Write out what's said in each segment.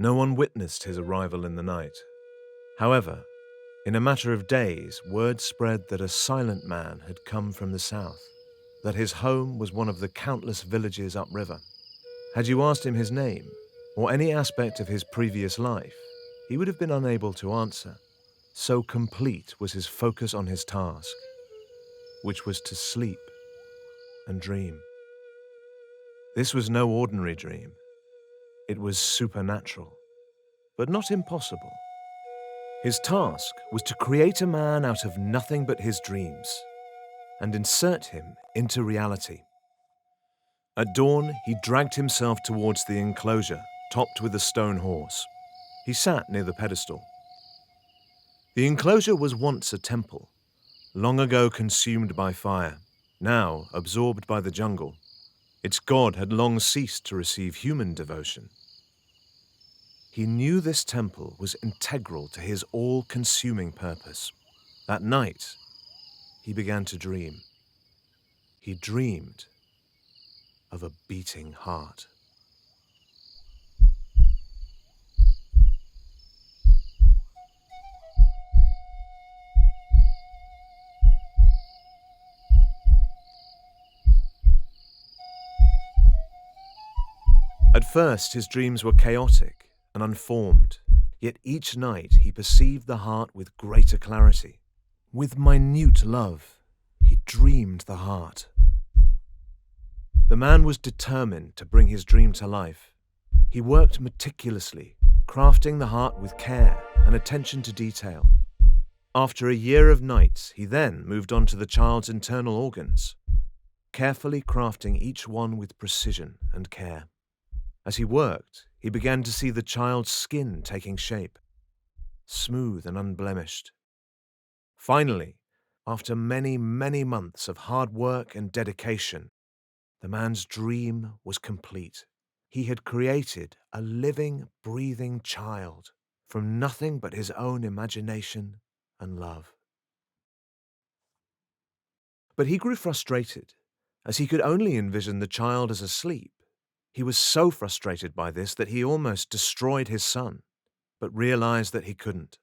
No one witnessed his arrival in the night. However, in a matter of days, word spread that a silent man had come from the south, that his home was one of the countless villages upriver. Had you asked him his name, or any aspect of his previous life, he would have been unable to answer. So complete was his focus on his task, which was to sleep and dream. This was no ordinary dream. It was supernatural, but not impossible. His task was to create a man out of nothing but his dreams and insert him into reality. At dawn, he dragged himself towards the enclosure, topped with a stone horse. He sat near the pedestal. The enclosure was once a temple, long ago consumed by fire, now absorbed by the jungle. Its god had long ceased to receive human devotion. He knew this temple was integral to his all-consuming purpose. That night, he began to dream. He dreamed of a beating heart. At first, his dreams were chaotic and unformed, yet each night he perceived the heart with greater clarity. With minute love, he dreamed the heart. The man was determined to bring his dream to life. He worked meticulously, crafting the heart with care and attention to detail. After a year of nights, he then moved on to the child's internal organs, carefully crafting each one with precision and care. As he worked, he began to see the child's skin taking shape, smooth and unblemished. Finally, after many, many months of hard work and dedication, the man's dream was complete. He had created a living, breathing child from nothing but his own imagination and love. But he grew frustrated, as he could only envision the child as asleep. He was so frustrated by this that he almost destroyed his son, but realized that he couldn't.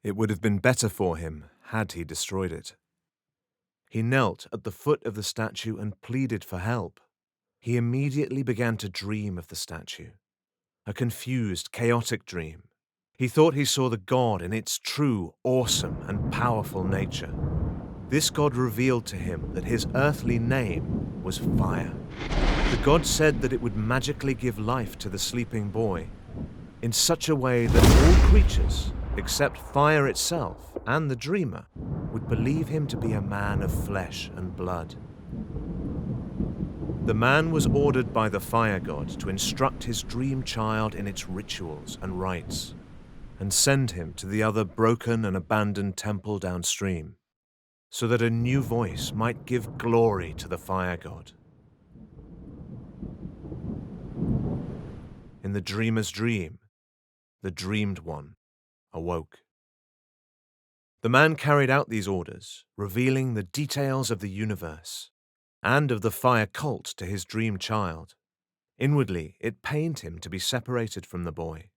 It would have been better for him had he destroyed it. He knelt at the foot of the statue and pleaded for help. He immediately began to dream of the statue, a confused, chaotic dream. He thought he saw the god in its true, awesome, and powerful nature. This god revealed to him that his earthly name was Fire. The god said that it would magically give life to the sleeping boy in such a way that all creatures, except Fire itself and the dreamer, would believe him to be a man of flesh and blood. The man was ordered by the fire god to instruct his dream child in its rituals and rites, and send him to the other broken and abandoned temple downstream, so that a new voice might give glory to the fire god. In the dreamer's dream, the dreamed one awoke. The man carried out these orders, revealing the details of the universe and of the fire cult to his dream child. Inwardly, it pained him to be separated from the boy.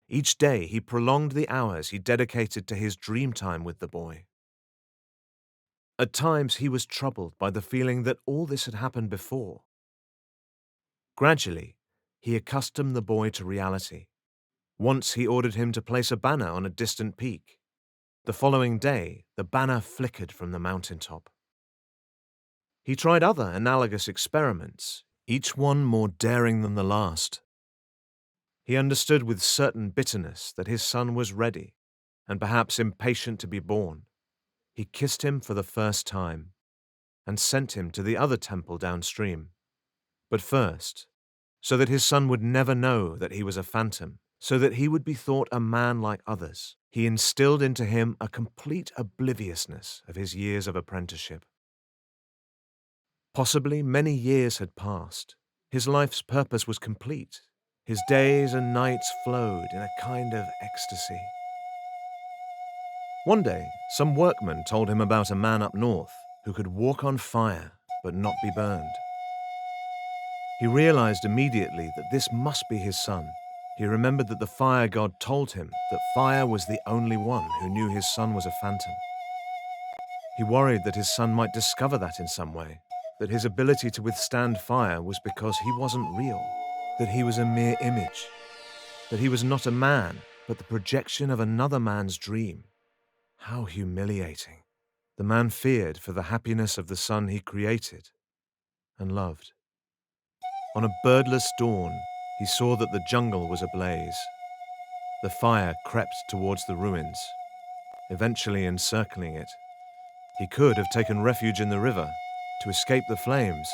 Each day, he prolonged the hours he dedicated to his dream time with the boy. At times, he was troubled by the feeling that all this had happened before. Gradually, he accustomed the boy to reality. Once he ordered him to place a banner on a distant peak. The following day, the banner flickered from the mountaintop. He tried other analogous experiments, each one more daring than the last. He understood with certain bitterness that his son was ready, and perhaps impatient to be born. He kissed him for the first time, and sent him to the other temple downstream. But first, so that his son would never know that he was a phantom, so that he would be thought a man like others, he instilled into him a complete obliviousness of his years of apprenticeship. Possibly many years had passed. His life's purpose was complete. His days and nights flowed in a kind of ecstasy. One day, some workmen told him about a man up north who could walk on fire but not be burned. He realized immediately that this must be his son. He remembered that the fire god told him that fire was the only one who knew his son was a phantom. He worried that his son might discover that in some way, that his ability to withstand fire was because he wasn't real, that he was a mere image, that he was not a man, but the projection of another man's dream. How humiliating. The man feared for the happiness of the son he created and loved. On a birdless dawn, he saw that the jungle was ablaze. The fire crept towards the ruins, eventually encircling it. He could have taken refuge in the river to escape the flames,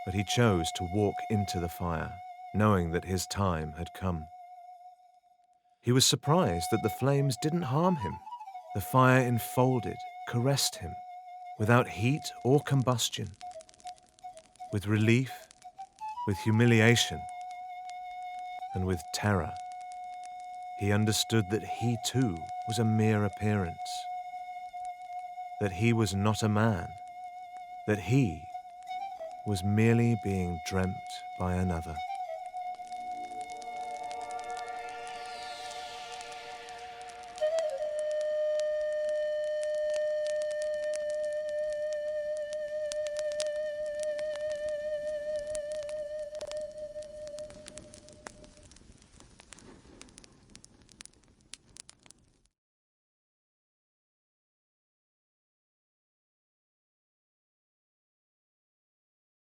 but he chose to walk into the fire, knowing that his time had come. He was surprised that the flames didn't harm him. The fire enfolded, caressed him, without heat or combustion. With relief, with humiliation, and with terror, he understood that he too was a mere appearance, that he was not a man, that he was merely being dreamt by another.